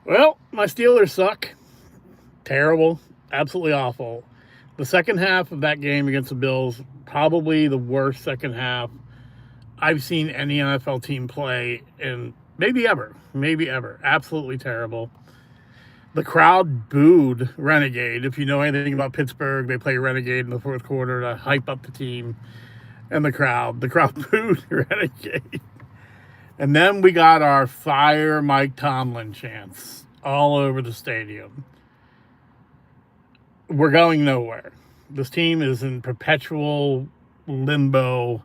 Well, my Steelers suck. Terrible. Absolutely awful. The second half of that game against the Bills, probably the worst second half I've seen any NFL team play in maybe ever. Maybe ever. Absolutely terrible. The crowd booed Renegade. If you know anything about Pittsburgh, they play Renegade in the fourth quarter to hype up the team. And the crowd booed Renegade. And then we got our fire Mike Tomlin chants all over the stadium. We're going nowhere. This team is in perpetual limbo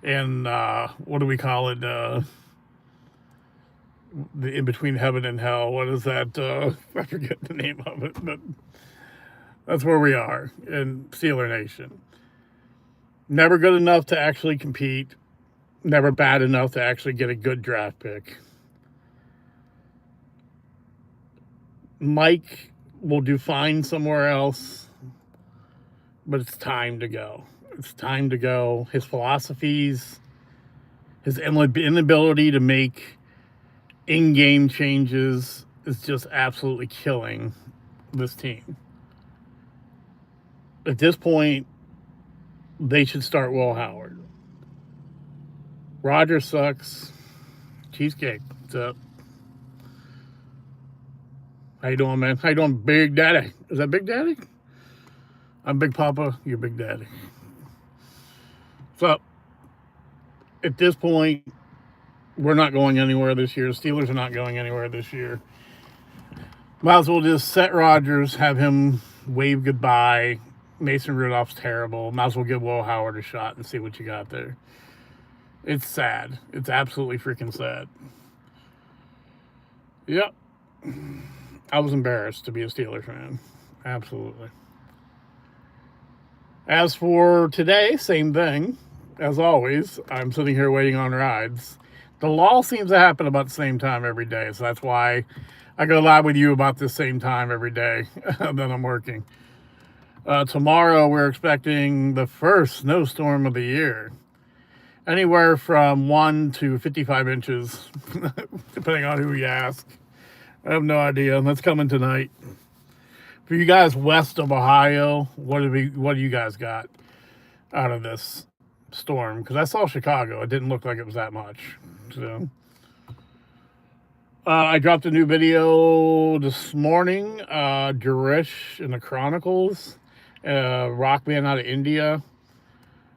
in, what do we call it? The in between heaven and hell. What is that? I forget the name of it, but that's where we are in Steeler Nation. Never good enough to actually compete. Never bad enough to actually get a good draft pick. Mike will do fine somewhere else, but it's time to go. It's time to go. His philosophies, his inability to make in-game changes is just absolutely killing this team. At this point, they should start Will Howard. Rodgers sucks. Cheesecake. What's up? How you doing, man? How you doing, Big Daddy? Is that Big Daddy? I'm Big Papa. You're Big Daddy. So, at this point, we're not going anywhere this year. The Steelers are not going anywhere this year. Might as well just set Rodgers, have him wave goodbye. Mason Rudolph's terrible. Might as well give Will Howard a shot and see what you got there. It's sad. It's absolutely freaking sad. Yep. I was embarrassed to be a Steelers fan. Absolutely. As for today, same thing. As always, I'm sitting here waiting on rides. The lull seems to happen about the same time every day, so that's why I go live with you about the same time every day that I'm working. Tomorrow, we're expecting the first snowstorm of the year. Anywhere from 1 to 55 inches, depending on who you ask. I have no idea. That's coming tonight. For you guys west of Ohio, what do you guys got out of this storm? Because I saw Chicago. It didn't look like it was that much. So, I dropped a new video this morning. Durish in the Chronicles, rock band out of India.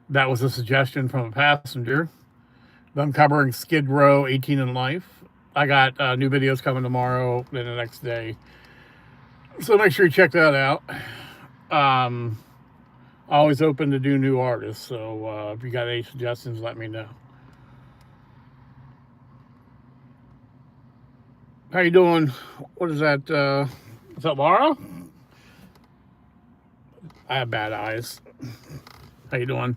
That was a suggestion from a passenger. Them covering Skid Row, 18 in Life. I got new videos coming tomorrow and the next day. So make sure you check that out. Always open to do new artists. So if you got any suggestions, let me know. How you doing? What is that? Is that Laura? I have bad eyes. How you doing?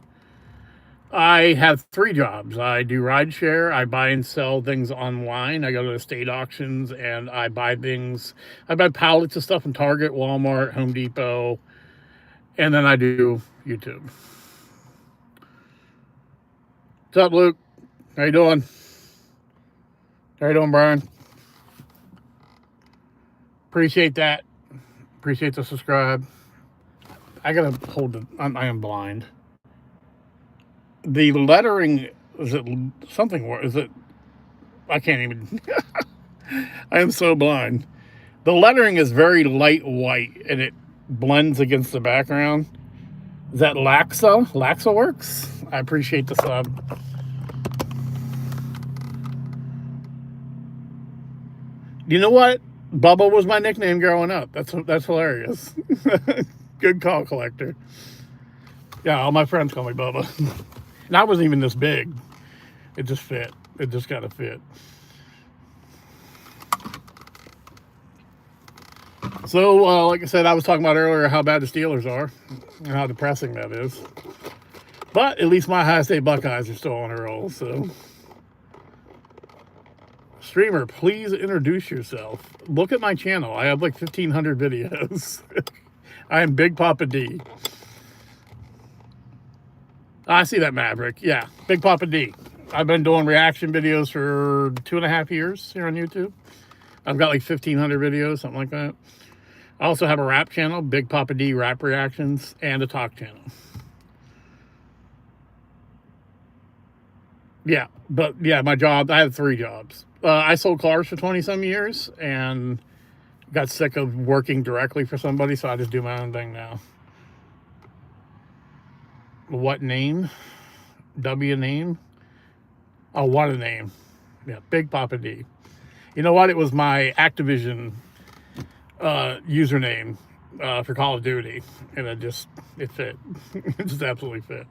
I have 3 jobs. I do rideshare. I buy and sell things online. I go to estate auctions and I buy things. I buy pallets of stuff from Target, Walmart, Home Depot, and then I do YouTube. What's up, Luke? How you doing? How you doing, Brian? Appreciate that. Appreciate the subscribe. I gotta hold the. I am blind. The lettering, is it something? Is it? I can't even. I am so blind. The lettering is very light white and it blends against the background. Is that Laxa? Laxa Works? I appreciate the sub. You know what? Bubba was my nickname growing up. That's hilarious. Good call, Collector. Yeah, all my friends call me Bubba. And I wasn't even this big. It just fit. It just got to fit. So, like I said, I was talking about earlier how bad the Steelers are and how depressing that is. But at least my Ohio State Buckeyes are still on a roll, so. Streamer, please introduce yourself. Look at my channel. I have like 1,500 videos. I am Big Papa D. I see that, Maverick. Yeah, Big Papa D. I've been doing reaction videos for 2.5 years here on YouTube. I've got like 1,500 videos, something like that. I also have a rap channel, Big Papa D Rap Reactions, and a talk channel. Yeah, but yeah, my job, I have 3 jobs. I sold cars for 20 some years and got sick of working directly for somebody, so I just do my own thing now. What name? W name? Oh, what a name. Yeah, Big Papa D. You know what? It was my Activision username for Call of Duty, and it fit. It just absolutely fit.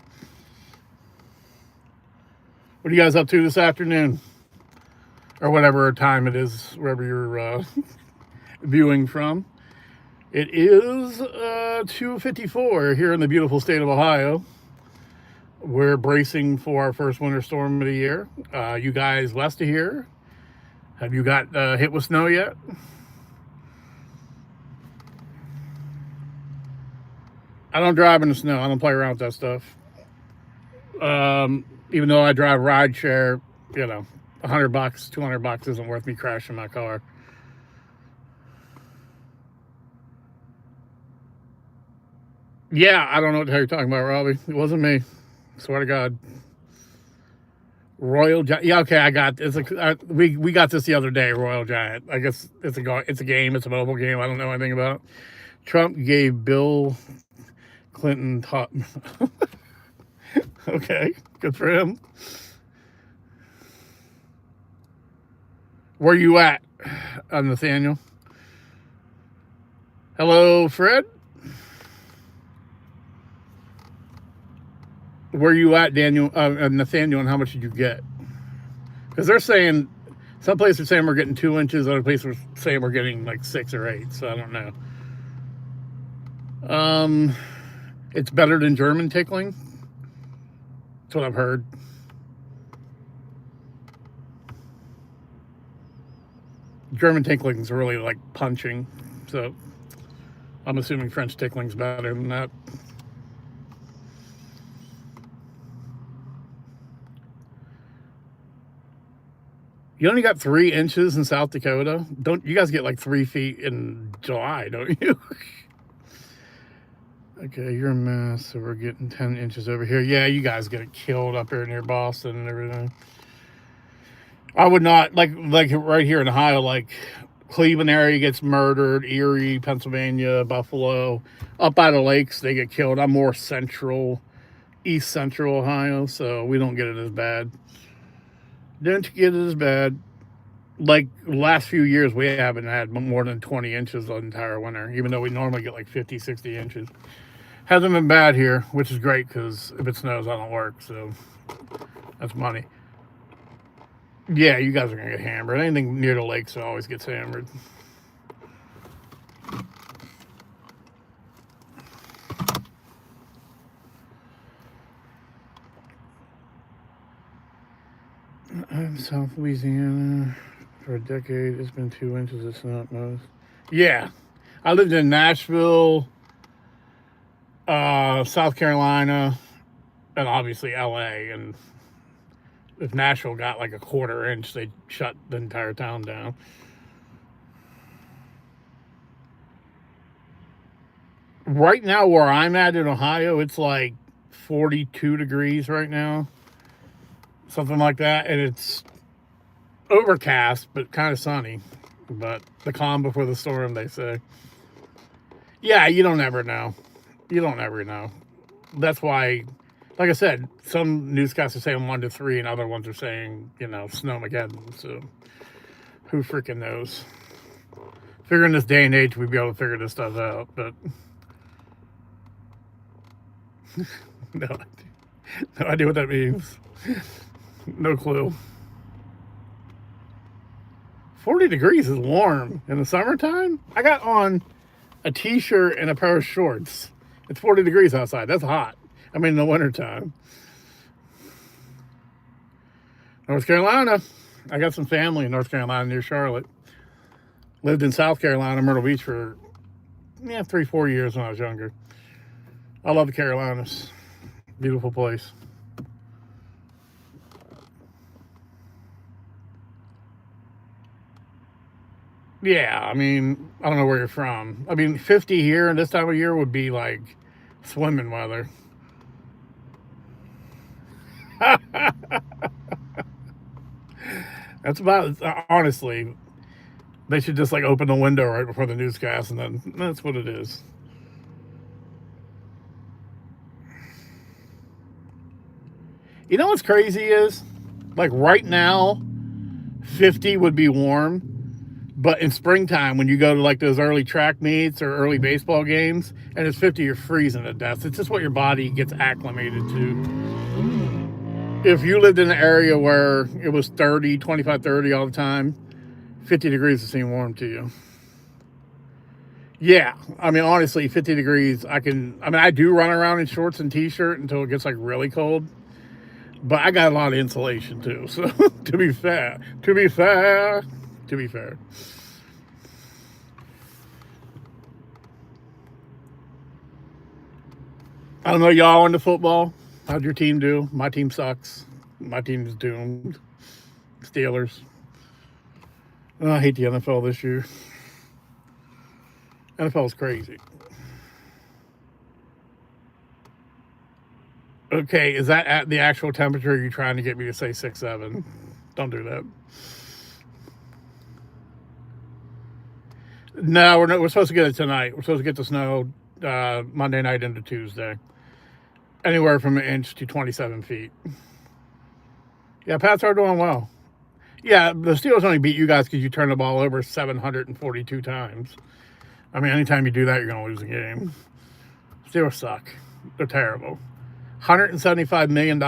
What are you guys up to this afternoon? Or whatever time it is, wherever you're viewing from. It is 2:54 here in the beautiful state of Ohio. We're bracing for our first winter storm of the year. You guys west of here, have you got hit with snow yet? I don't drive in the snow. I don't play around with that stuff. Even though I drive ride share, you know, $100, $200 isn't worth me crashing my car. Yeah, I don't know what the hell you're talking about, Robbie. It wasn't me. Swear to God. Royal Giant. Yeah, okay, I got it's we got this the other day. Royal Giant. I guess it's a game. It's a mobile game. I don't know anything about. Trump gave Bill Clinton top. Okay, good for him. Where you at, Nathaniel? Hello, Fred. Where you at, Daniel? Nathaniel, and how much did you get? Because they're saying, some places are saying we're getting 2 inches, other places are saying we're getting like 6 or 8, so I don't know. It's better than German tickling. That's what I've heard. German tickling is really like punching, so I'm assuming French tickling's better than that. You only got 3 inches in South Dakota. Don't you guys get like 3 feet in July, don't you? Okay, you're a mess. So we're getting 10 inches over here. Yeah, you guys get killed up here near Boston and everything. I would not like right here in Ohio, like Cleveland area gets murdered, Erie, Pennsylvania, Buffalo, up by the lakes they get killed. I'm more east central Ohio, so we don't get it as bad. Don't get it as bad. Like the last few years, we haven't had more than 20 inches the entire winter, even though we normally get like 50, 60 inches. Hasn't been bad here, which is great because if it snows, I don't work, so that's money. Yeah, you guys are going to get hammered. Anything near the lakes always gets hammered. I'm South Louisiana. For a decade, it's been 2 inches of snow at most. Yeah. I lived in Nashville, South Carolina, and obviously LA. And if Nashville got like a 1/4 inch, they'd shut the entire town down. Right now, where I'm at in Ohio, it's like 42 degrees right now. Something like that. And it's overcast, but kind of sunny. But the calm before the storm, they say. Yeah, you don't ever know. You don't ever know. That's why, like I said, some newscasts are saying 1 to 3, and other ones are saying, snowmageddon. So who freaking knows? Figuring this day and age, we'd be able to figure this stuff out, but no idea what that means. No clue. 40 degrees is warm in the summertime. I got on a t-shirt and a pair of shorts. It's 40 degrees outside. That's hot. I mean, in the wintertime. North Carolina. I got some family in North Carolina near Charlotte. Lived in South Carolina, Myrtle Beach for 3-4 years when I was younger. I love the Carolinas. Beautiful place. Yeah, I mean, I don't know where you're from. I mean, 50 here and this time of year would be like swimming weather. That's about, honestly, they should just like open the window right before the newscast and then that's what it is. You know what's crazy is? Like right now, 50 would be warm, but in springtime, when you go to like those early track meets or early baseball games, and it's 50, you're freezing to death. It's just what your body gets acclimated to. If you lived in an area where it was 30, 25, 30 all the time, 50 degrees would seem warm to you. Yeah, I mean, honestly, 50 degrees, I do run around in shorts and t-shirt until it gets like really cold, but I got a lot of insulation too. So to be fair. I don't know, y'all into football. How'd your team do? My team sucks. My team's doomed. Steelers. Oh, I hate the NFL this year. NFL is crazy. Okay, is that at the actual temperature? You're trying to get me to say 6, 7? Don't do that. No, we're supposed to get it tonight. We're supposed to get the snow Monday night into Tuesday. Anywhere from an inch to 27 feet. Yeah, Pats are doing well. Yeah, the Steelers only beat you guys because you turned the ball over 742 times. I mean, anytime you do that, you're going to lose a game. Steelers suck. They're terrible. $175 million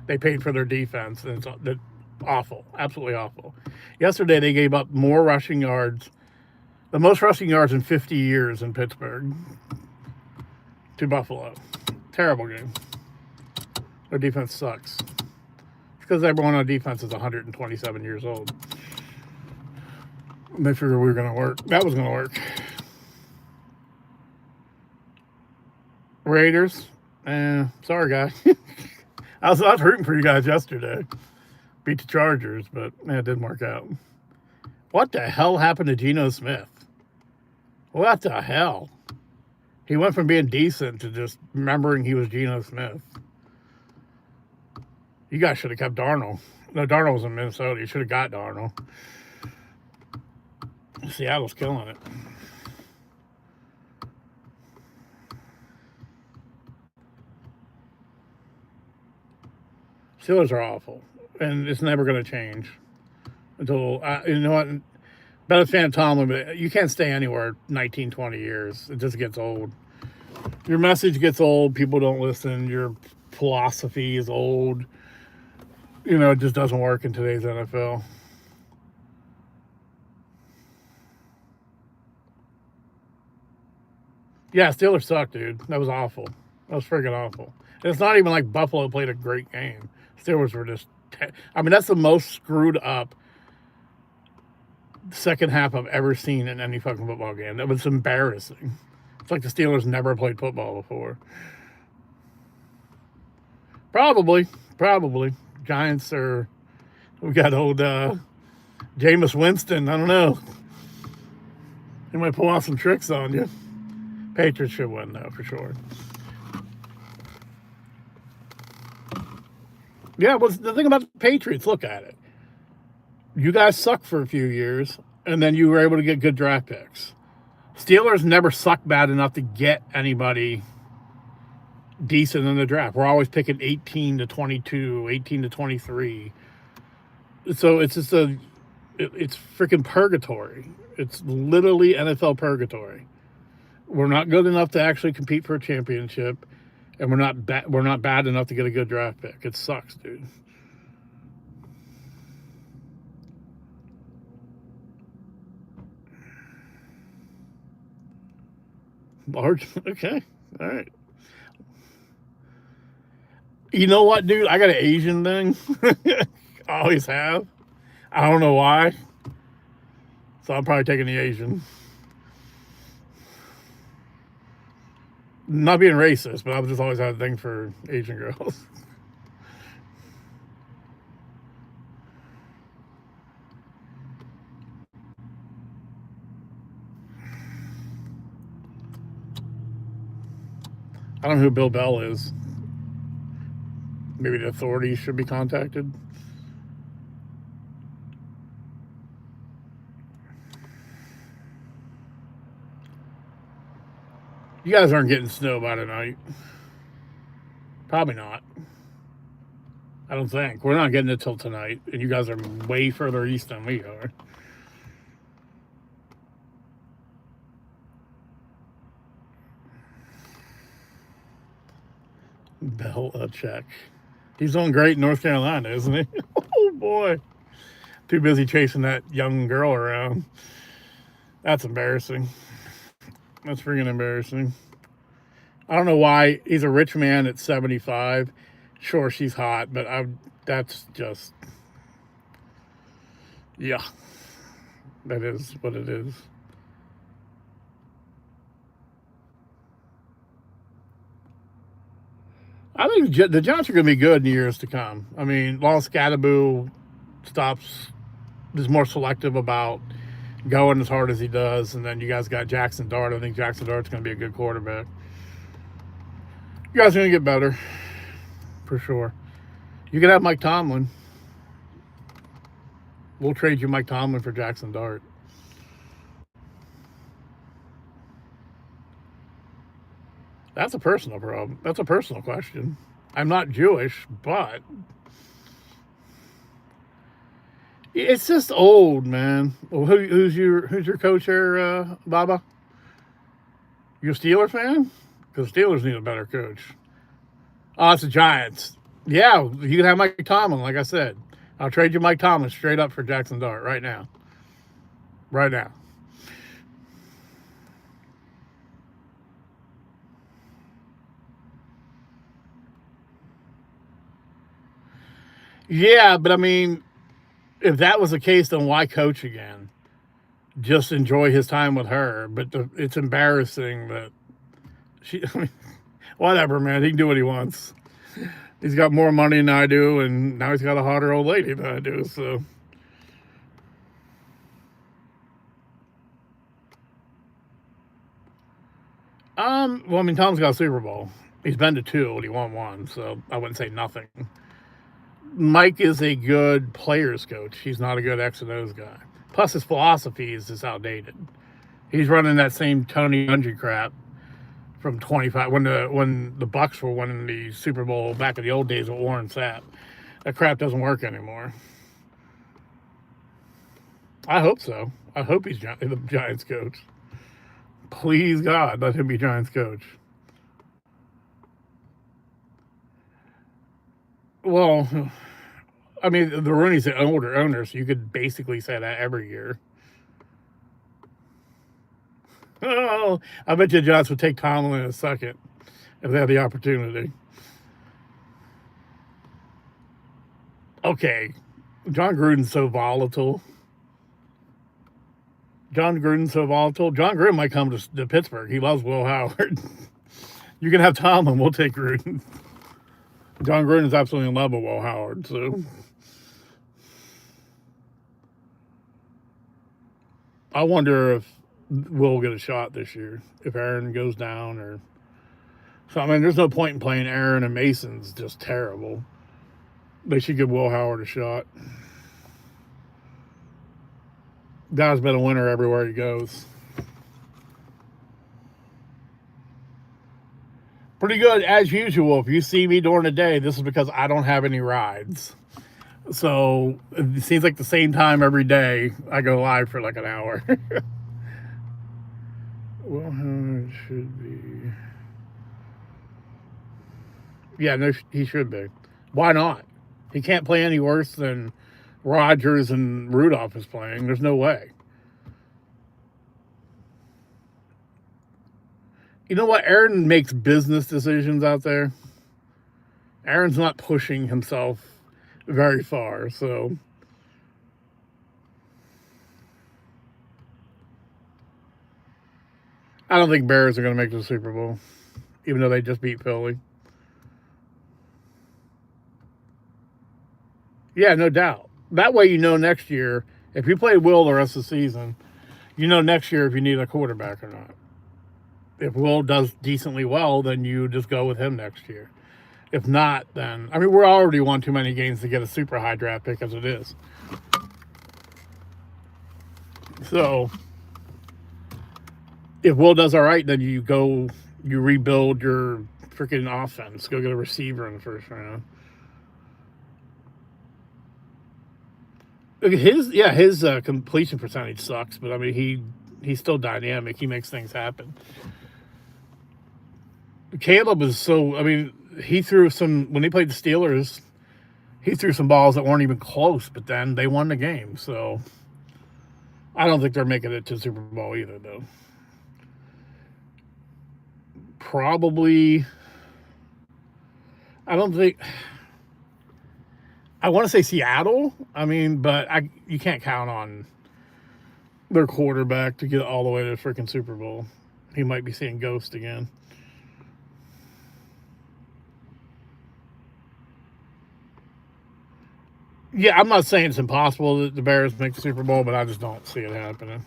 they paid for their defense, and it's awful, absolutely awful. Yesterday, they gave up more rushing yards, the most rushing yards in 50 years in Pittsburgh, to Buffalo. Terrible game. Their defense sucks. It's because everyone on defense is 127 years old. And they figured we were going to work. That was going to work. Raiders. Sorry, guys. I was rooting for you guys yesterday. Beat the Chargers, but it didn't work out. What the hell happened to Geno Smith? What the hell? He went from being decent to just remembering he was Geno Smith. You guys should have kept Darnold. No, Darnold was in Minnesota. You should have got Darnold. Seattle's killing it. Steelers are awful, and it's never going to change until you know what. Been a fan of Tomlin, but you can't stay anywhere 19, 20 years. It just gets old. Your message gets old. People don't listen. Your philosophy is old. You know, it just doesn't work in today's NFL. Yeah, Steelers suck, dude. That was awful. That was freaking awful. And it's not even like Buffalo played a great game. Steelers were just. I mean, that's the most screwed up second half I've ever seen in any fucking football game. That was embarrassing. It's like the Steelers never played football before. Probably. Giants are. We got old Jameis Winston. I don't know. He might pull off some tricks on you. Patriots should win, though, for sure. Yeah, well, the thing about the Patriots, look at it. You guys sucked for a few years, and then you were able to get good draft picks. Steelers never sucked bad enough to get anybody decent in the draft. We're always picking 18 to 22, 18 to 23. So it's just it's freaking purgatory. It's literally NFL purgatory. We're not good enough to actually compete for a championship, and we're not bad enough to get a good draft pick. It sucks, dude. Large, okay, all right. You know what, dude? I got an Asian thing. I always have. I don't know why. So I'm probably taking the Asian. Not being racist, but I've just always had a thing for Asian girls. I don't know who Bill Bell is. Maybe the authorities should be contacted. You guys aren't getting snow by tonight. Probably not. I don't think. We're not getting it till tonight. And you guys are way further east than we are. Belichick. He's doing great in North Carolina, isn't he? Oh, boy. Too busy chasing that young girl around. That's embarrassing. That's freaking embarrassing. I don't know why. He's a rich man at 75. Sure, she's hot, but that's just... Yeah. That is what it is. I think the Giants are going to be good in years to come. I mean, Lawrence Scadaboo is more selective about going as hard as he does, and then you guys got Jackson Dart. I think Jackson Dart's going to be a good quarterback. You guys are going to get better, for sure. You can have Mike Tomlin. We'll trade you Mike Tomlin for Jackson Dart. That's a personal problem. That's a personal question. I'm not Jewish, but it's just old, man. Well, who's your coach here, Baba? You a Steeler fan? Because Steelers need a better coach. Oh, it's the Giants. Yeah, you can have Mike Tomlin, like I said. I'll trade you Mike Tomlin straight up for Jackson Dart right now. Right now. Yeah, but I mean, if that was the case, then why coach again? Just enjoy his time with her. But it's embarrassing that she. I mean, whatever, man. He can do what he wants. He's got more money than I do, and now he's got a hotter old lady than I do. So, well, I mean, Tom's got a Super Bowl. He's been to two, and he won one. So I wouldn't say nothing. Mike is a good players coach. He's not a good X and O's guy. Plus, his philosophy is just outdated. He's running that same Tony Dungy crap from 25 when the Bucks were winning the Super Bowl back in the old days with Warren Sapp. That crap doesn't work anymore. I hope so. I hope he's the Giants coach. Please God, let him be Giants coach. Well, I mean, the Rooney's an older owner, so you could basically say that every year. Oh, I bet you Giants would take Tomlin in a second if they had the opportunity. Okay, John Gruden's so volatile. John Gruden might come to Pittsburgh. He loves Will Howard. You can have Tomlin. We'll take Gruden. John Gruden is absolutely in love with Will Howard. So I wonder if Will get a shot this year if Aaron goes down or. So I mean, there's no point in playing Aaron and Mason's just terrible. They should give Will Howard a shot. Guy's been a winner everywhere he goes. Pretty good, as usual. If you see me during the day, this is because I don't have any rides. So it seems like the same time every day I go live for like an hour. Well, it should be. Yeah, no, he should be. Why not? He can't play any worse than Rodgers and Rudolph is playing. There's no way. You know what? Aaron makes business decisions out there. Aaron's not pushing himself very far, so. I don't think Bears are going to make the Super Bowl, even though they just beat Philly. Yeah, no doubt. That way you know next year, if you play Will the rest of the season, you know next year if you need a quarterback or not. If Will does decently well, then you just go with him next year. If not, then I mean we're already won too many games to get a super high draft pick as it is. So if Will does all right, then you rebuild your freaking offense. Go get a receiver in the first round. His completion percentage sucks, but I mean he's still dynamic. He makes things happen. Caleb is so. I mean, he threw some when they played the Steelers. He threw some balls that weren't even close, but then they won the game. So I don't think they're making it to the Super Bowl either, though. Probably. I don't think. I want to say Seattle. I mean, but you can't count on their quarterback to get all the way to the freaking Super Bowl. He might be seeing ghosts again. Yeah, I'm not saying it's impossible that the Bears make the Super Bowl, but I just don't see it happening.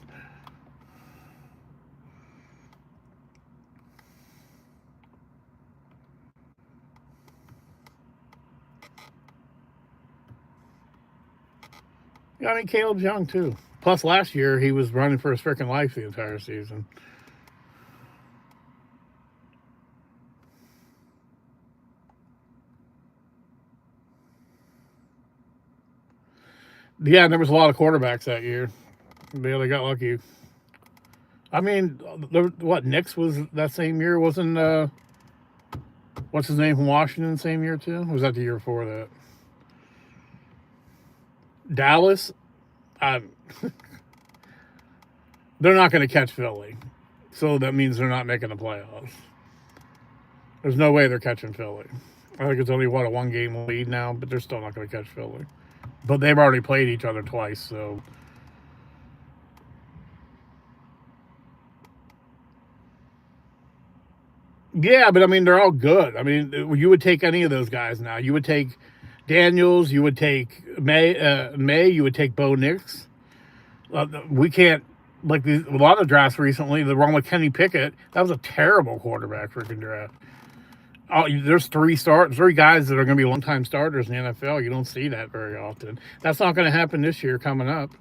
Yeah, I mean, Caleb's young, too. Plus, last year, he was running for his freaking life the entire season. Yeah, there was a lot of quarterbacks that year. They got lucky. I mean, Nix was that same year? Wasn't, what's his name from Washington same year, too? Or was that the year before that? Dallas, they're not going to catch Philly. So that means they're not making the playoffs. There's no way they're catching Philly. I think it's only, a 1-game lead now, but they're still not going to catch Philly. But they've already played each other twice, so. Yeah, but I mean, they're all good. I mean, you would take any of those guys now. You would take Daniels, you would take May, you would take Bo Nix. We can't, like a lot of drafts recently, the one with Kenny Pickett, that was a terrible quarterback freaking draft. Oh, there's three guys that are going to be long-time starters in the NFL. You don't see that very often. That's not going to happen this year coming up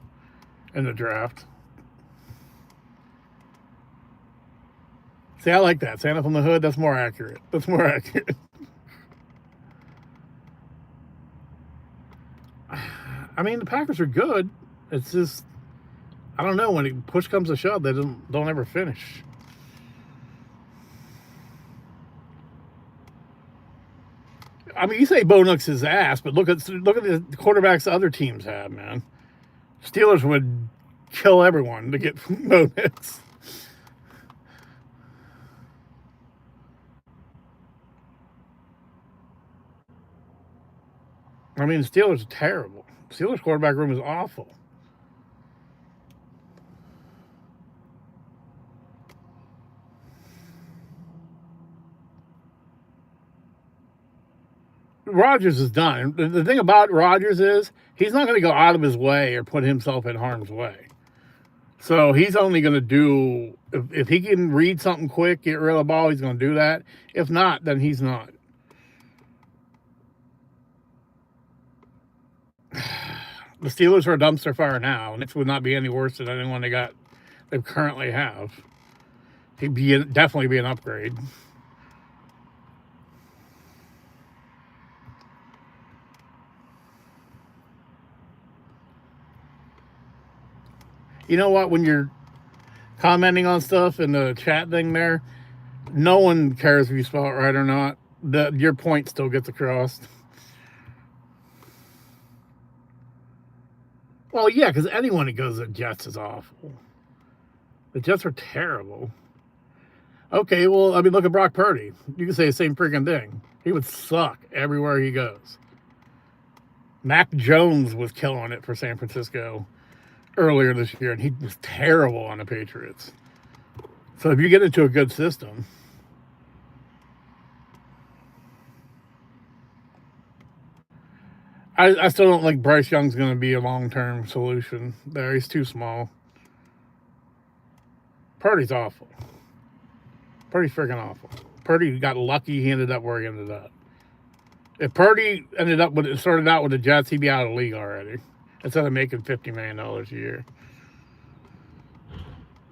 in the draft. See, I like that. Santa from the Hood, that's more accurate. I mean, the Packers are good. It's just, I don't know, when push comes to shove, they don't ever finish. I mean, you say Bo Nix his ass, but look at the quarterbacks other teams have, man. Steelers would kill everyone to get Bo Nix. I mean, the Steelers are terrible. The Steelers quarterback room is awful. Rodgers is done. The thing about Rodgers is he's not going to go out of his way or put himself in harm's way. So he's only going to do, if he can read something quick, get rid of the ball, he's going to do that. If not, then he's not. The Steelers are a dumpster fire now, and it would not be any worse than anyone they currently have. He'd definitely be an upgrade. You know what? When you're commenting on stuff in the chat thing there, no one cares if you spell it right or not. Your point still gets across. Well, yeah, because anyone who goes to the Jets is awful. The Jets are terrible. Okay, well, I mean, look at Brock Purdy. You can say the same freaking thing. He would suck everywhere he goes. Mac Jones was killing it for San Francisco earlier this year, and he was terrible on the Patriots. So if you get into a good system, I still don't think Bryce Young's going to be a long-term solution there. He's too small. Purdy's awful. Pretty freaking awful. Purdy got lucky. He ended up where he ended up. If Purdy started out with the Jets, he'd be out of the league already. Instead of making $50 million a year.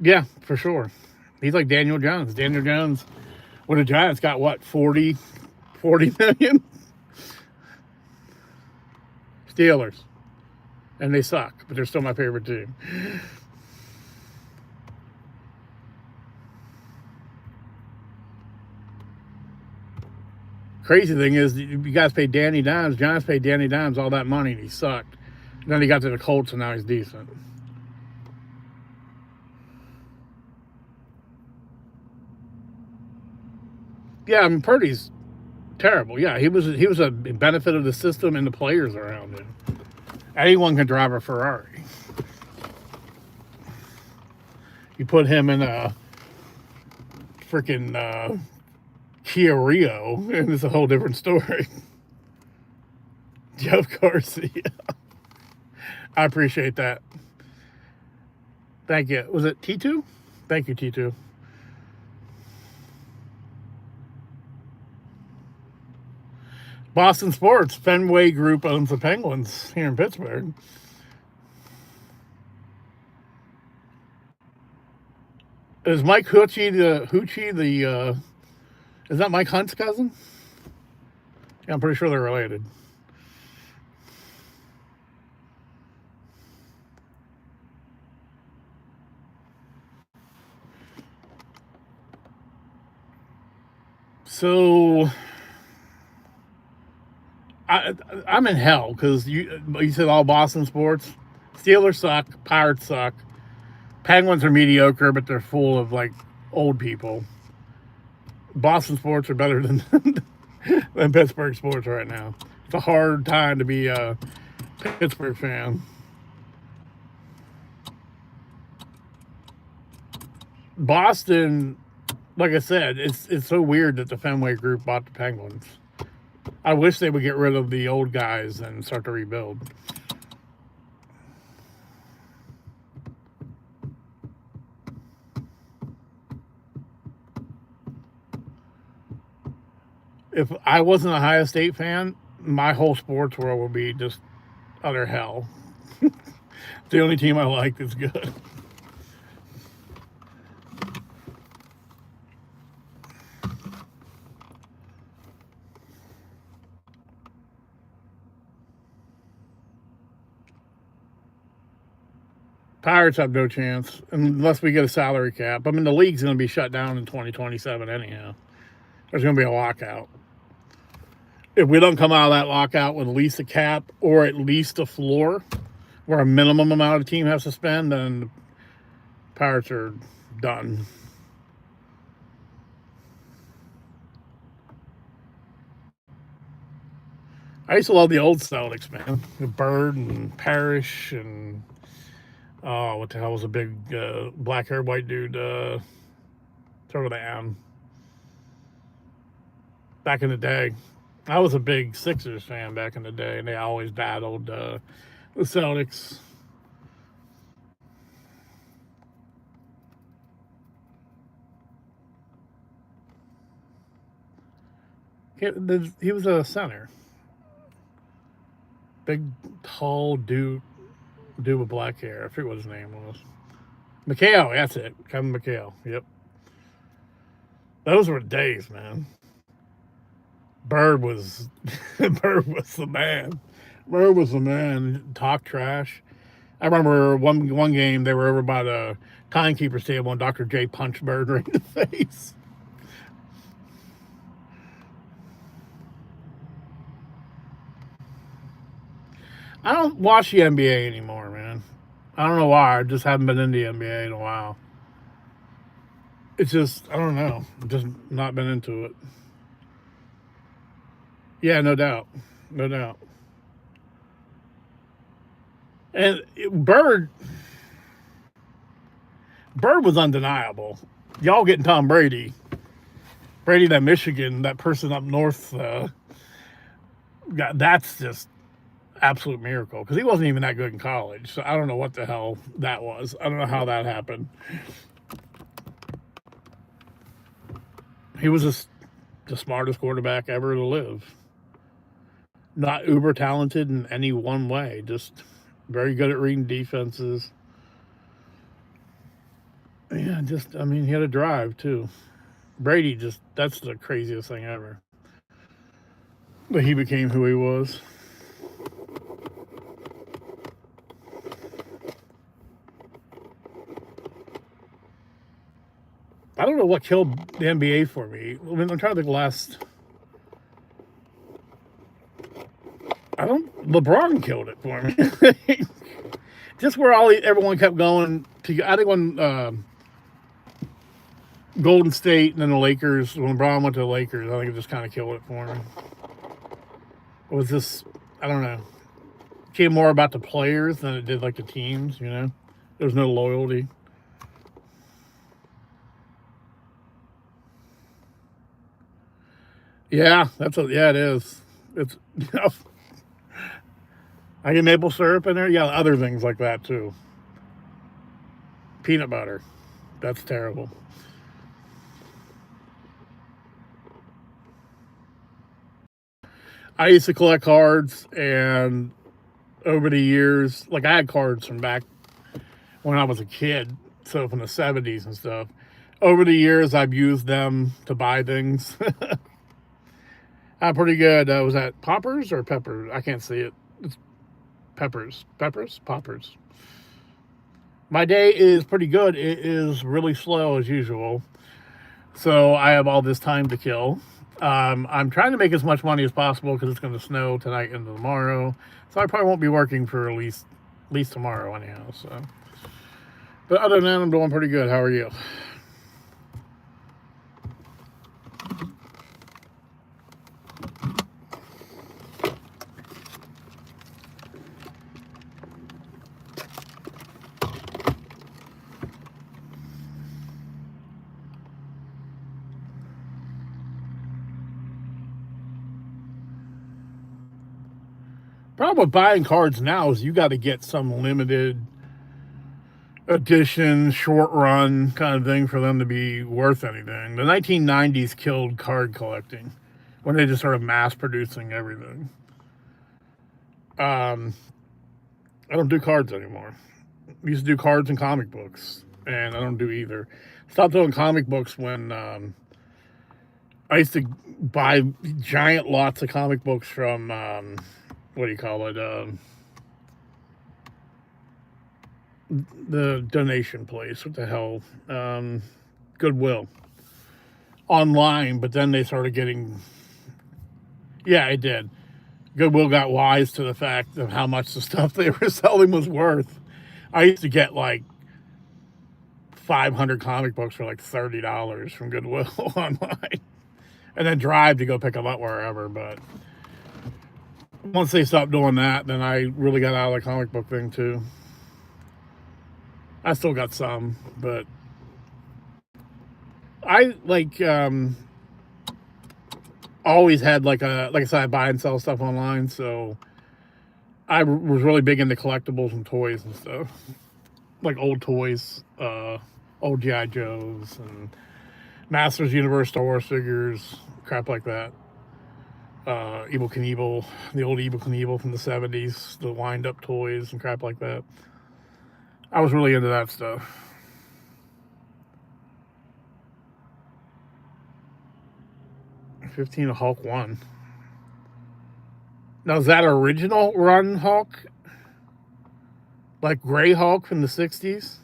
Yeah, for sure. He's like Daniel Jones. Daniel Jones with the Giants got what, 40 million? Steelers. And they suck, but they're still my favorite team. Crazy thing is, you guys paid Danny Dimes. Giants paid Danny Dimes all that money, and he sucked. And then he got to the Colts, and now he's decent. Yeah, I mean, Purdy's terrible. Yeah, he was a benefit of the system and the players around him. Anyone can drive a Ferrari. You put him in a freaking Kia Rio, and it's a whole different story. Yeah, of course. Yeah. I appreciate that. Thank you. Was it T2? Thank you, T2. Boston Sports, Fenway Group owns the Penguins here in Pittsburgh. Is Mike Hoochie is that Mike Hunt's cousin? Yeah, I'm pretty sure they're related. So I'm in hell because you said all Boston sports. Steelers suck. Pirates suck. Penguins are mediocre, but they're full of like old people. Boston sports are better than than Pittsburgh sports right now. It's a hard time to be a Pittsburgh fan. Boston, like I said, it's so weird that the Fenway Group bought the Penguins. I wish they would get rid of the old guys and start to rebuild. If I wasn't a Ohio State fan, my whole sports world would be just utter hell. The only team I like that's good. Pirates have no chance unless we get a salary cap. I mean, the league's going to be shut down in 2027 anyhow. There's going to be a lockout. If we don't come out of that lockout with at least a cap or at least a floor where a minimum amount of team has to spend, then the Pirates are done. I used to love the old Celtics, man. Bird and Parrish and what the hell was a big black haired white dude? Throw the M. Back in the day. I was a big Sixers fan back in the day, and they always battled the Celtics. He was a center. Big, tall dude with black hair. I forget what his name was. McHale, that's it. Kevin McHale. Yep. Those were days, man. Bird was Bird was the man. Bird was the man. Talk trash. I remember one game they were over by the timekeeper's table and Dr. J punched Bird right in the face. I don't watch the NBA anymore, man. I don't know why. I just haven't been in the NBA in a while. It's just, I don't know. Just not been into it. Yeah, no doubt. No doubt. And Bird was undeniable. Y'all getting Tom Brady. Brady, that Michigan, that person up north, that's just absolute miracle because he wasn't even that good in college. So I don't know what the hell that was. I don't know how that happened. He was the smartest quarterback ever to live. Not uber talented in any one way, just very good at reading defenses. Yeah, just, I mean, he had a drive too. Brady just, that's the craziest thing ever. But he became who he was. I don't know what killed the NBA for me. I mean, I'm trying to think last. I don't. LeBron killed it for me. Just where everyone kept going to. I think when Golden State and then the Lakers, when LeBron went to the Lakers, I think it just kind of killed it for me. It was just, I don't know, it became more about the players than it did like the teams. There was no loyalty. Yeah, it is. It's I get maple syrup in there. Yeah, other things like that too. Peanut butter. That's terrible. I used to collect cards, and over the years, like I had cards from back when I was a kid, so from the 70s and stuff. Over the years, I've used them to buy things. I'm pretty good. Was that Poppers or Peppers? I can't see it. It's Peppers. Peppers? Poppers. My day is pretty good. It is really slow as usual. So I have all this time to kill. I'm trying to make as much money as possible because it's going to snow tonight and tomorrow. So I probably won't be working for at least tomorrow anyhow. So, but other than that, I'm doing pretty good. How are you? Problem with buying cards now is you got to get some limited edition, short run kind of thing for them to be worth anything. The 1990s killed card collecting when they just started mass producing everything. I don't do cards anymore. I used to do cards and comic books, and I don't do either. Stopped doing comic books when I used to buy giant lots of comic books from what do you call it? The donation place. What the hell? Goodwill. Online, but then they started getting. Yeah, it did. Goodwill got wise to the fact of how much the stuff they were selling was worth. I used to get like 500 comic books for like $30 from Goodwill online, and then drive to go pick them up wherever. But once they stopped doing that, then I really got out of the comic book thing too. I still got some, but I like always had like I said, I buy and sell stuff online, so I was really big into collectibles and toys and stuff, like old toys, old GI Joes and Masters Universe Star Wars figures, crap like that. Evel Knievel, the old Evel Knievel from the 70s, the wind up toys and crap like that. I was really into that stuff. $15 Hulk 1. Now, is that original run Hulk? Like Gray Hulk from the 60s?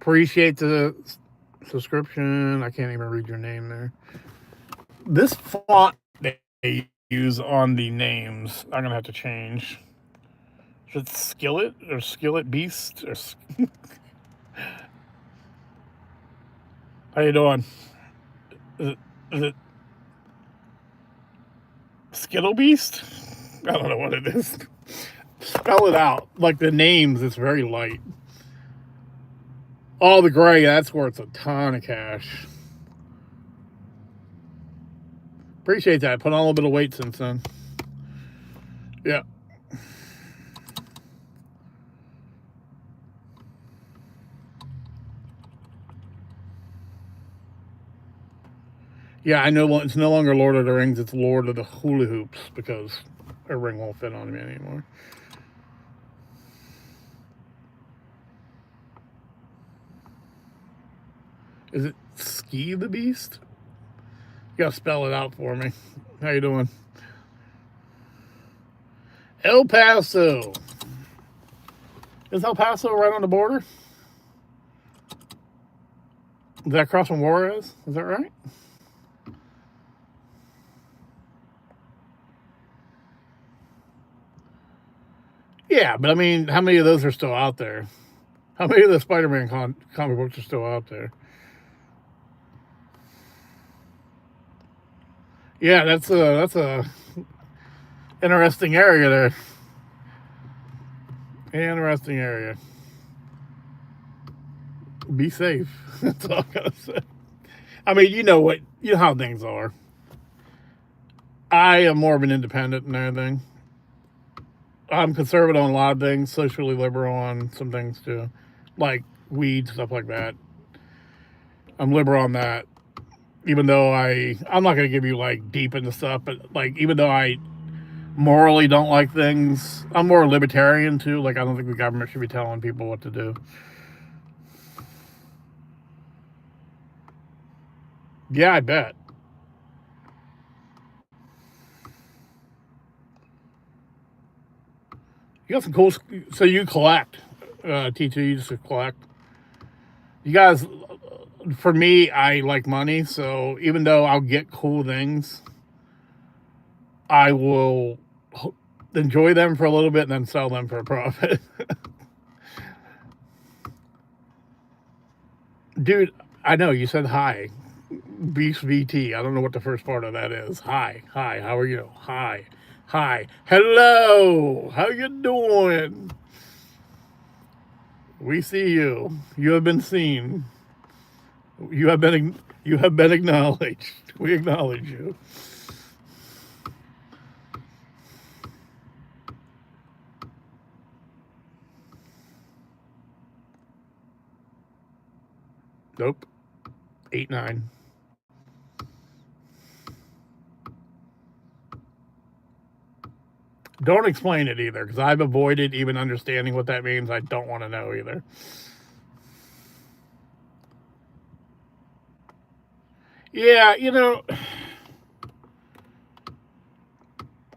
Appreciate the subscription. I can't even read your name there. This font they use on the names, I'm going to have to change. Is it Skillet or Skillet Beast? Or how you doing? Is it Skittle Beast? I don't know what it is. Spell it out. Like the names, it's very light. Oh, the gray, that's worth a ton of cash. Appreciate that. Put on a little bit of weight since then. Yeah. Yeah, I know it's no longer Lord of the Rings, it's Lord of the Hula Hoops because a ring won't fit on me anymore. Is it Ski the Beast? You gotta spell it out for me. How you doing? El Paso. Is El Paso right on the border? Is that across from Juarez? Is that right? Yeah, but I mean, how many of those are still out there? How many of the Spider-Man comic books are still out there? Yeah, that's a interesting area there. Interesting area. Be safe. That's all I gotta say. I mean, you know how things are. I am more of an independent than anything. I'm conservative on a lot of things, socially liberal on some things too, like weed stuff like that. I'm liberal on that, even though I'm not gonna give you like deep into stuff, but like even though I morally don't like things, I'm more libertarian too. Like I don't think the government should be telling people what to do. Yeah, I bet. You got some cool. So you collect, T2. You just collect. You guys, for me, I like money. So even though I'll get cool things, I will enjoy them for a little bit and then sell them for a profit. Dude, I know you said hi. Beast VT. I don't know what the first part of that is. Hi, hi. How are you? Hi, hi. Hello. How you doing? We see you. You have been seen. You have been acknowledged. We acknowledge you. Nope. 8-9. Don't explain it either, because I've avoided even understanding what that means. I don't want to know either. Yeah,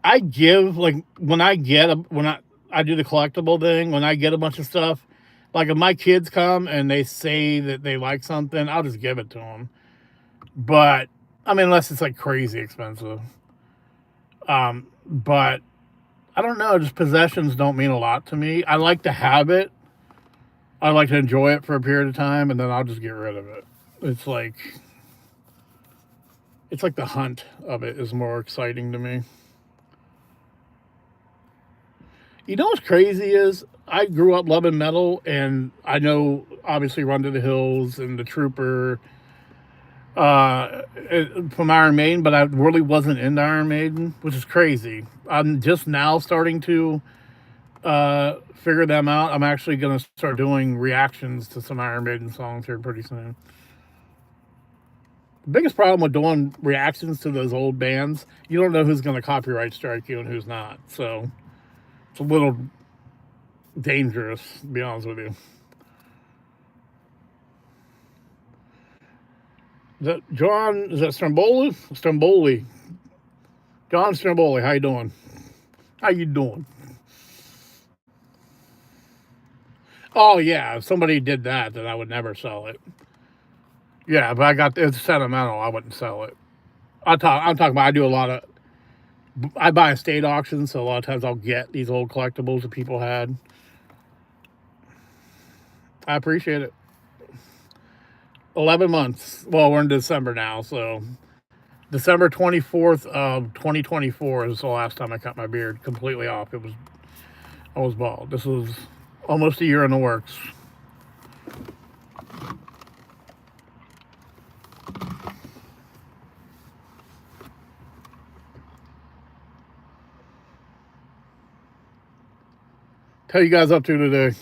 I give like when I do the collectible thing, when I get a bunch of stuff, like if my kids come and they say that they like something, I'll just give it to them. But I mean, unless it's like crazy expensive. But I don't know. Just possessions don't mean a lot to me. I like to have it. I like to enjoy it for a period of time, and then I'll just get rid of it. It's like it's like the hunt of it is more exciting to me. You know what's crazy is I grew up loving metal, and I know obviously Run to the Hills and the Trooper from Iron Maiden, but I really wasn't into Iron Maiden, which is crazy. I'm just now starting to figure them out. I'm actually going to start doing reactions to some Iron Maiden songs here pretty soon. The biggest problem with doing reactions to those old bands, you don't know who's going to copyright strike you and who's not. So it's a little dangerous, to be honest with you. Is that John? Is that Stromboli? Stromboli. John Stromboli. How you doing? How you doing? Oh yeah, if somebody did that, then I would never sell it. Yeah, if I got it's sentimental, I wouldn't sell it. I'm talking about. I do a lot of. I buy estate auctions, so a lot of times I'll get these old collectibles that people had. I appreciate it. 11 months. Well, we're in December now, so December 24th of 2024 is the last time I cut my beard completely off. I was bald. This was almost a year in the works. What you guys up to today?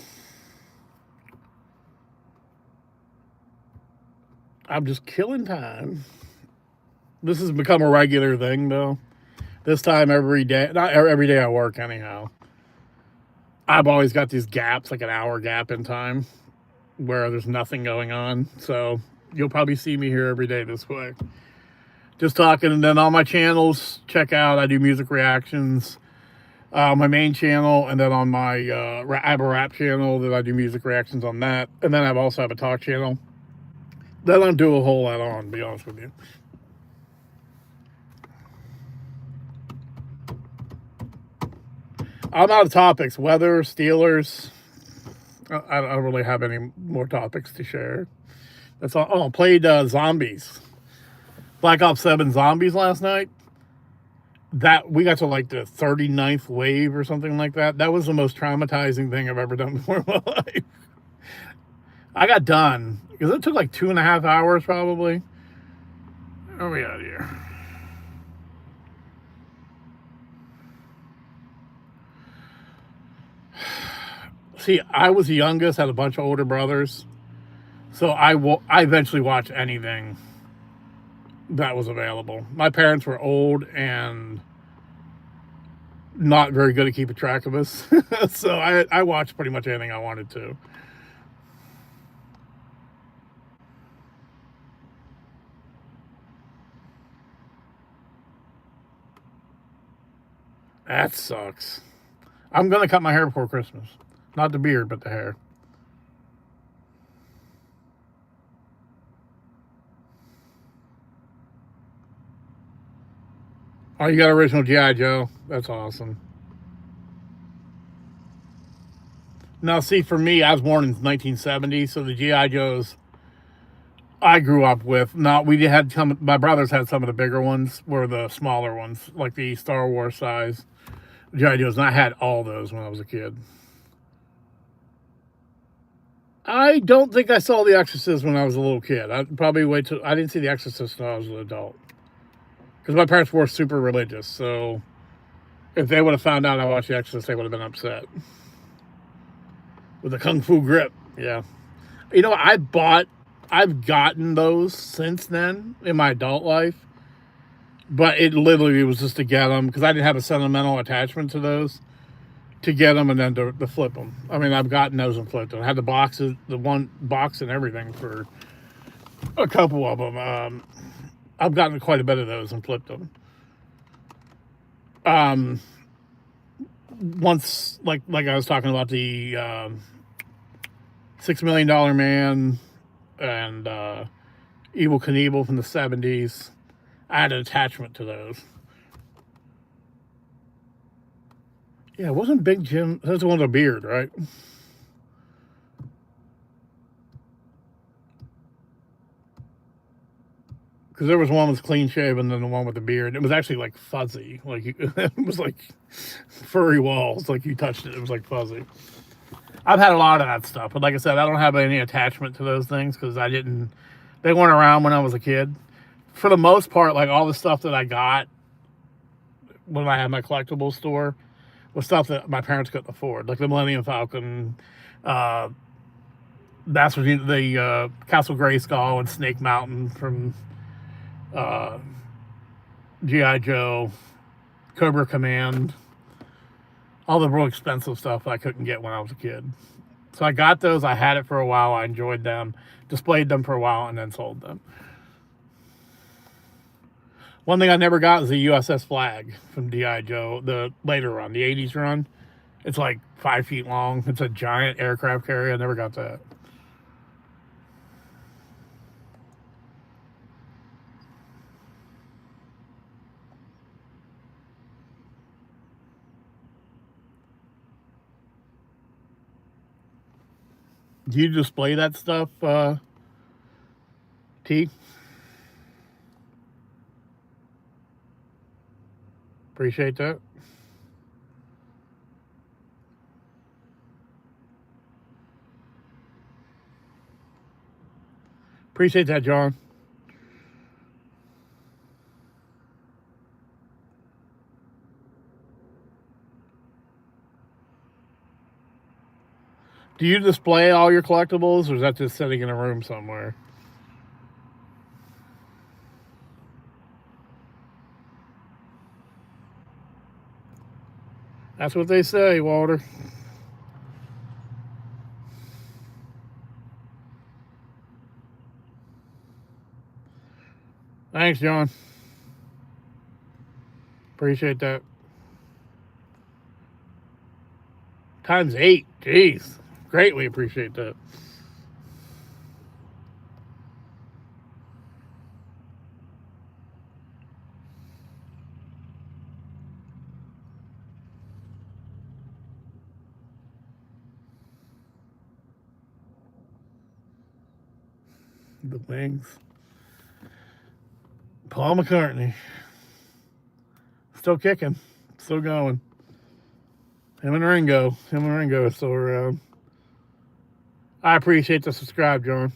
I'm just killing time. This has become a regular thing, though. This time every day, not every day I work anyhow. I've always got these gaps, like an hour gap in time, where there's nothing going on. So you'll probably see me here every day this way. Just talking, and then on my channels, check out, I do music reactions. My main channel, and then on my, I have a rap channel that I do music reactions on that. And then I also have a talk channel. That I don't do a whole lot on, to be honest with you. I'm out of topics. Weather, Steelers. I don't really have any more topics to share. That's all. Oh, I played Zombies. Black Ops 7 Zombies last night. That we got to like the 39th wave or something like that. That was the most traumatizing thing I've ever done before in my life. I got done because it took like 2.5 hours probably. Where are we at here? See, I was the youngest, had a bunch of older brothers, so I eventually watched anything that was available. My parents were old and not very good at keeping track of us, so I watched pretty much anything I wanted to. That sucks. I'm gonna cut my hair before Christmas. Not the beard, but the hair. Oh, you got original G.I. Joe? That's awesome. Now, see, for me, I was born in 1970, so the G.I. Joes I grew up with. Not we had some. My brothers had some of the bigger ones, were the smaller ones, like the Star Wars size G.I. Joes, and I had all those when I was a kid. I don't think I saw The Exorcist when I was a little kid. I'd probably wait till I didn't see The Exorcist until I was an adult, because my parents were super religious. So if they would have found out I watched The Exorcist, they would have been upset. With a kung fu grip, yeah. You know, I've gotten those since then in my adult life, but it literally was just to get them because I didn't have a sentimental attachment to those. To get them and then to flip them. I mean, I've gotten those and flipped them. I had the boxes, the one box and everything for a couple of them. I've gotten quite a bit of those and flipped them. Once, like I was talking about the $6 Million Man and Evel Knievel from the 70s, I had an attachment to those. Yeah, it wasn't Big Jim. That's the one with the beard, right? Because there was one with clean shaven, and then the one with the beard. It was actually like fuzzy, like it was like furry walls. Like you touched it, it was like fuzzy. I've had a lot of that stuff, but like I said, I don't have any attachment to those things because I didn't. They weren't around when I was a kid. For the most part, like all the stuff that I got when I had my collectibles store was stuff that my parents couldn't afford, like the Millennium Falcon. That's what the Castle Grayskull and Snake Mountain from G.I. Joe, Cobra Command, all the real expensive stuff I couldn't get when I was a kid. So I got those, I had it for a while, I enjoyed them, displayed them for a while, and then sold them. One thing I never got was the USS Flag from G.I. Joe, the later run, the 80s run. It's like 5 feet long. It's a giant aircraft carrier. I never got that. Do you display that stuff, T? Appreciate that. Appreciate that, John. Do you display all your collectibles, or is that just sitting in a room somewhere? That's what they say, Walter. Thanks, John. Appreciate that. Times 8. Jeez. Greatly appreciate that. The Wings. Paul McCartney. Still kicking. Still going. Him and Ringo. Him and Ringo are still around. I appreciate the subscribe, John.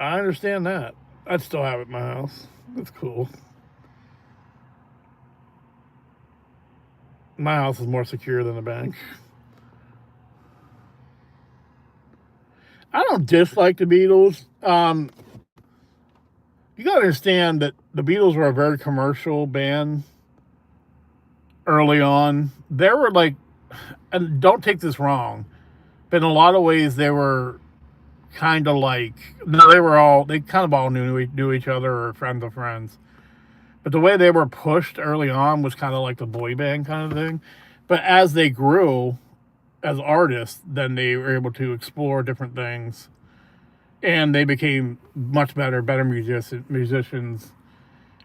I understand that. I'd still have it in my house. That's cool. My house is more secure than a bank. I don't dislike the Beatles. You gotta understand that the Beatles were a very commercial band early on. They were like, and don't take this wrong, but in a lot of ways they were kind of like, no, they kind of all knew each other or friends of friends. But the way they were pushed early on was kind of like the boy band kind of thing. But as they grew as artists, then they were able to explore different things, and they became much better musicians,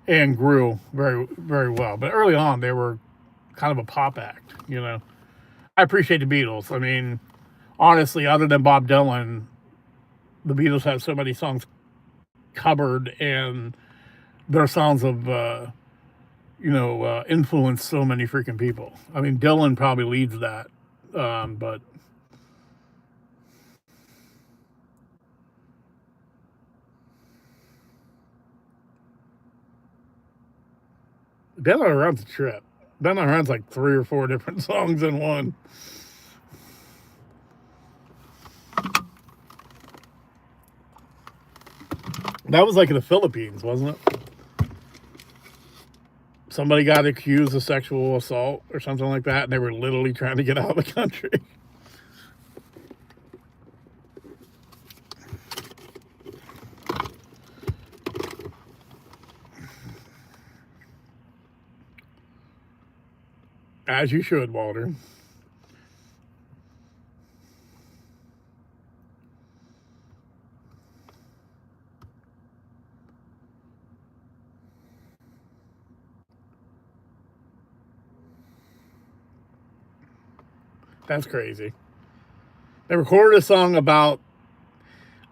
and grew very very well. But early on, they were kind of a pop act. I appreciate the Beatles. I mean, honestly, other than Bob Dylan, the Beatles have so many songs covered, and their songs have influenced so many freaking people. I mean, Dylan probably leads that, but Ben on a Run's a trip. Ben on a Run's like 3 or 4 different songs in one. That was like in the Philippines, wasn't it? Somebody got accused of sexual assault or something like that, and they were literally trying to get out of the country. As you should, Walter. That's crazy. They recorded a song about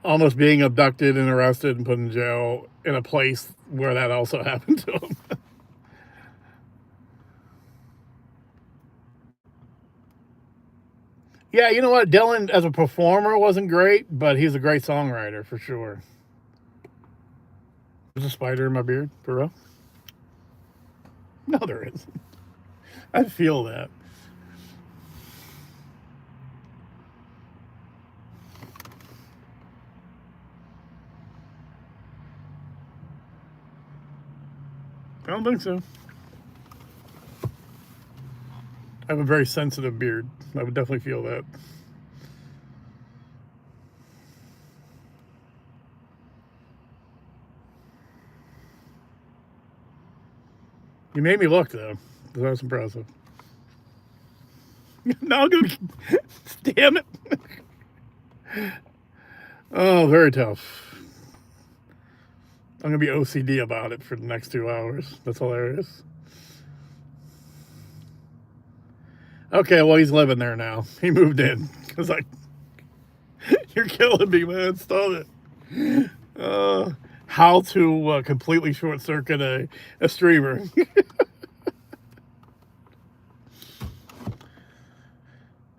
almost being abducted and arrested and put in jail in a place where that also happened to him. Yeah, you know what? Dylan, as a performer, wasn't great, but he's a great songwriter for sure. There's a spider in my beard, for real? No, there isn't. I feel that. I don't think so. I have a very sensitive beard. I would definitely feel that. You made me look, though. That was impressive. No, I'm gonna. Damn it. Oh, very tough. I'm gonna be OCD about it for the next 2 hours. That's hilarious. Okay, well, he's living there now. He moved in. Cause like, you're killing me, man. Stop it. How to completely short circuit a streamer.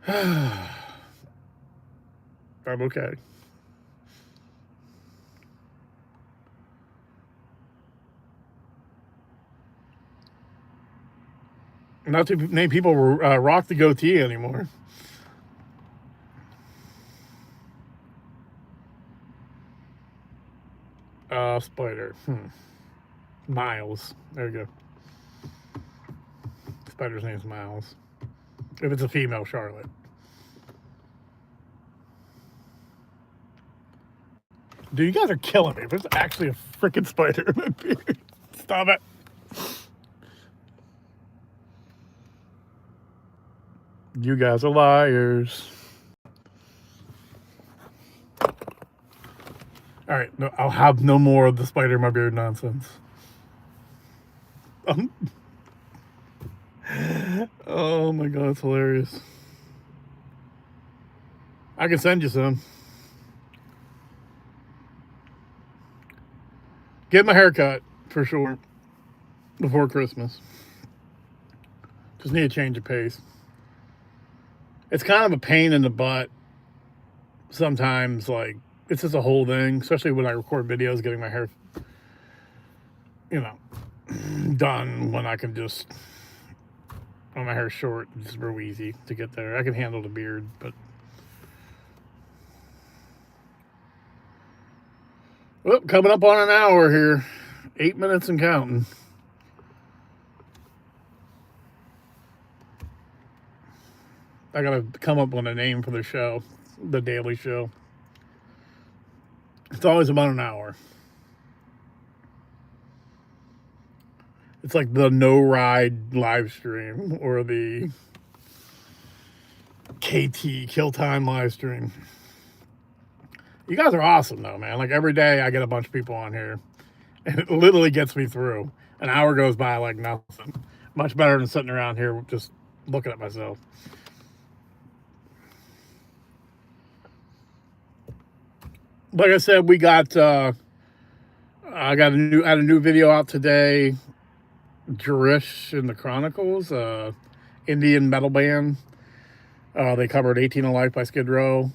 I'm okay. Not too many people rock the goatee anymore. Spider. Miles. There you go. Spider's name's Miles. If it's a female, Charlotte. Dude, you guys are killing me. There's actually a freaking spider in my beard. Stop it. You guys are liars. All right, no, I'll have no more of the spider in my beard nonsense. Oh my god, it's hilarious. I can send you some. Get my haircut for sure before Christmas. Just need a change of pace. It's kind of a pain in the butt sometimes. Like, it's just a whole thing, especially when I record videos, getting my hair, done when I can just, when my hair's short, it's real easy to get there. I can handle the beard, but. Well, coming up on an hour here. 8 minutes and counting. I gotta come up with a name for the show, the daily show. It's always about an hour. It's like the no ride live stream or the KT Kill Time live stream. You guys are awesome though, man. Like every day I get a bunch of people on here and it literally gets me through. An hour goes by like nothing. Much better than sitting around here just looking at myself. Like I said, we got I had a new video out today. Jarish and the Chronicles, Indian metal band. They covered 18 Alive by Skid Row.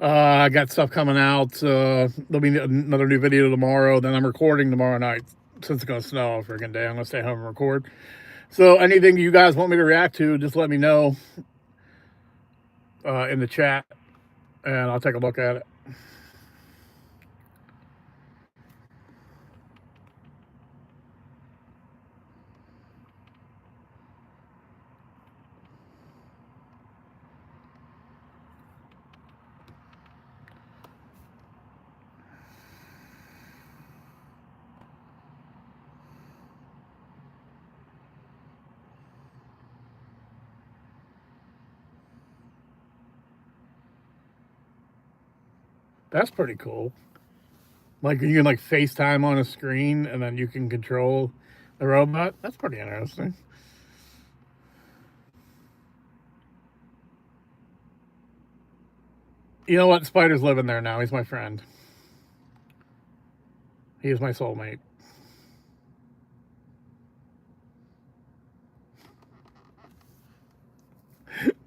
I got stuff coming out. There'll be another new video tomorrow. Then I'm recording tomorrow night. Since it's going to snow a freaking day, I'm going to stay home and record. So anything you guys want me to react to, just let me know in the chat, and I'll take a look at it. That's pretty cool. Like you can like FaceTime on a screen and then you can control the robot. That's pretty interesting. You know what? Spider's living there now. He's my friend. He is my soulmate.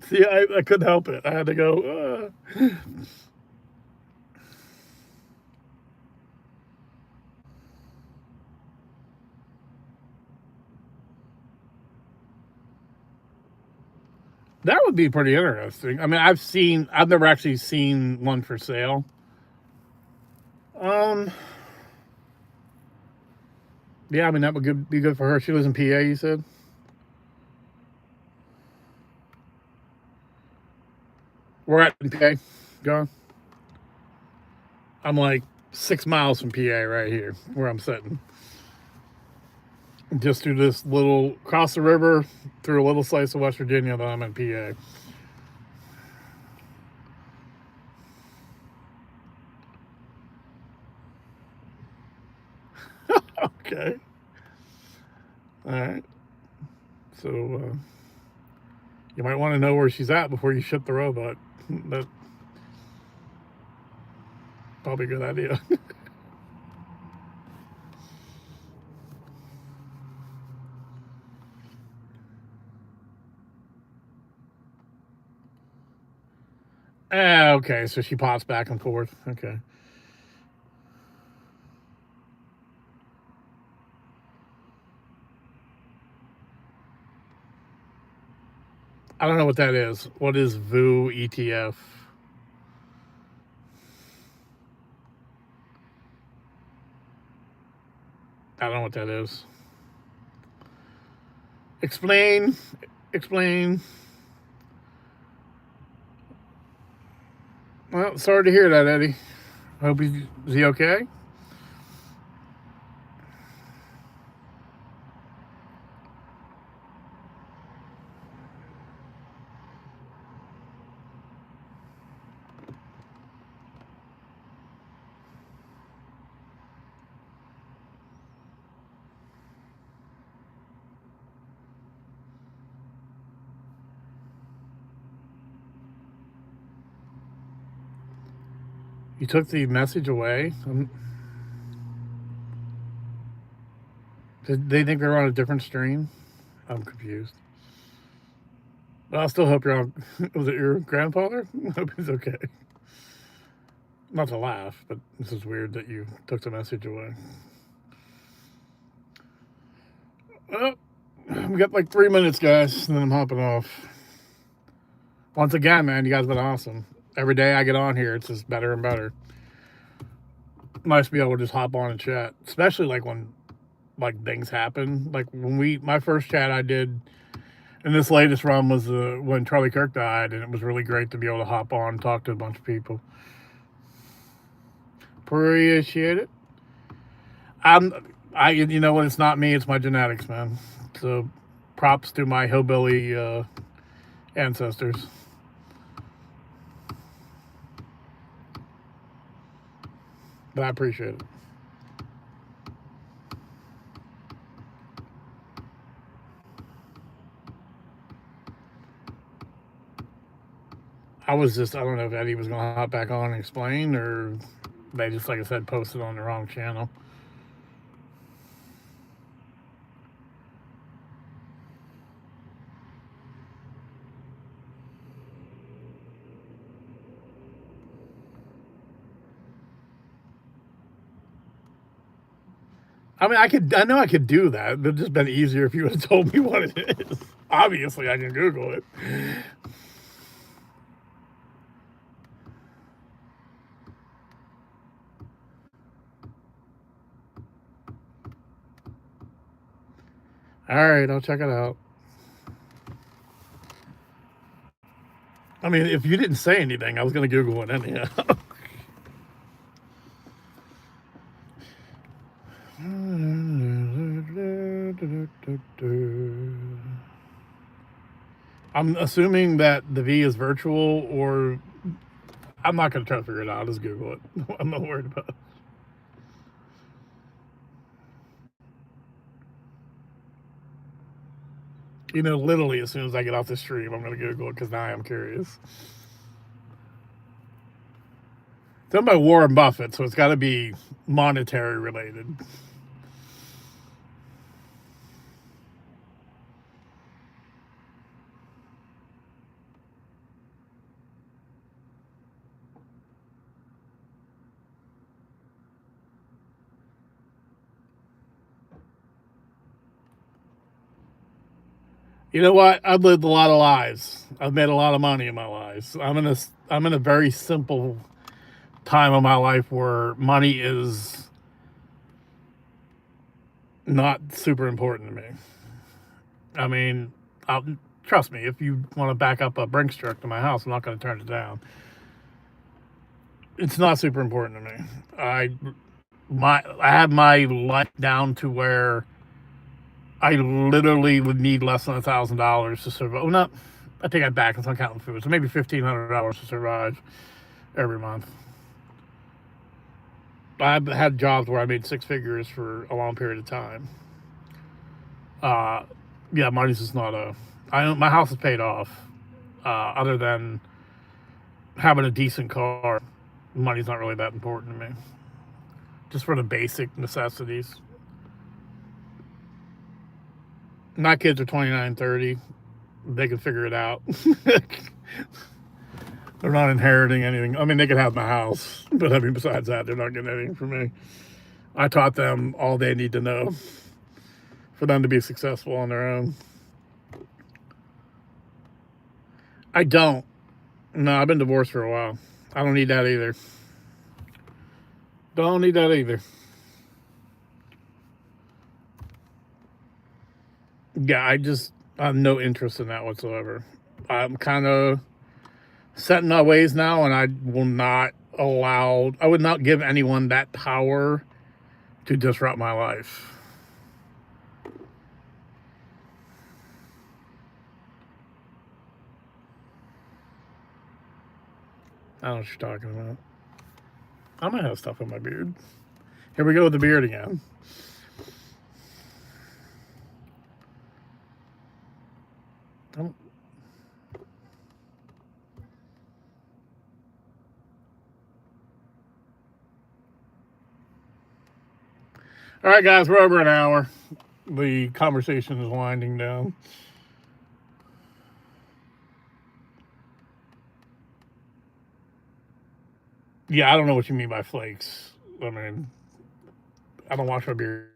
See, I couldn't help it. I had to go. That would be pretty interesting. I mean, I've never actually seen one for sale. Yeah, I mean, that would be good for her. She lives in PA, you said? We're at in PA, John. I'm like 6 miles from PA right here, where I'm sitting. Just through this little, across the river, through a little slice of West Virginia, that I'm in PA. Okay. All right. So, you might want to know where she's at before you ship the robot. That's probably a good idea. Okay, so she pops back and forth. Okay. I don't know what that is. What is VU ETF? I don't know what that is. Explain. Explain. Well, sorry to hear that, Eddie. Is he okay? You took the message away. Did they think they're on a different stream? I'm confused. But I still hope you're on. Was it your grandfather? I hope he's okay. Not to laugh, but this is weird that you took the message away. Well, we got like 3 minutes, guys, and then I'm hopping off. Once again, man, you guys have been awesome. Every day I get on here, it's just better and better. Nice to be able to just hop on and chat, especially like when like things happen. Like when my first chat I did in this latest run was when Charlie Kirk died, and it was really great to be able to hop on and talk to a bunch of people. Appreciate it. You know what? It's not me. It's my genetics, man. So, props to my hillbilly ancestors. But I appreciate it. I don't know if Eddie was going to hop back on and explain, or they just, like I said, posted on the wrong channel. I mean, I know I could do that. It'd just been easier if you would have told me what it is. Obviously, I can Google it. All right, I'll check it out. I mean, if you didn't say anything, I was going to Google it anyhow. I'm assuming that the V is virtual, or I'm not going to try to figure it out. I'll just Google it. I'm not worried about it. You know, literally, as soon as I get off the stream, I'm going to Google it because now I am curious. It's done by Warren Buffett, so it's got to be monetary related. You know what? I've lived a lot of lives. I've made a lot of money in my lives. I'm in a very simple time of my life where money is not super important to me. I mean, trust me, if you want to back up a Brinks truck to my house, I'm not going to turn it down. It's not super important to me. I have my life down to where I literally would need less than $1,000 to survive. Well, not. I take that back. It's not counting food. So maybe $1,500 to survive every month. I've had jobs where I made six figures for a long period of time. Yeah, money's just not a. My house is paid off. Other than having a decent car, money's not really that important to me. Just for the basic necessities. My kids are 29, 30. They can figure it out. They're not inheriting anything. I mean, they can have my house, but I mean, besides that, they're not getting anything from me. I taught them all they need to know for them to be successful on their own. I don't. No, I've been divorced for a while. I don't need that either. Don't need that either. Yeah, I have no interest in that whatsoever. I'm kind of set in my ways now, and I would not give anyone that power to disrupt my life. I don't know what you're talking about. I might have stuff in my beard. Here we go with the beard again. Don't. All right, guys, we're over an hour. The conversation is winding down. Yeah, I don't know what you mean by flakes. I mean, I don't wash my beard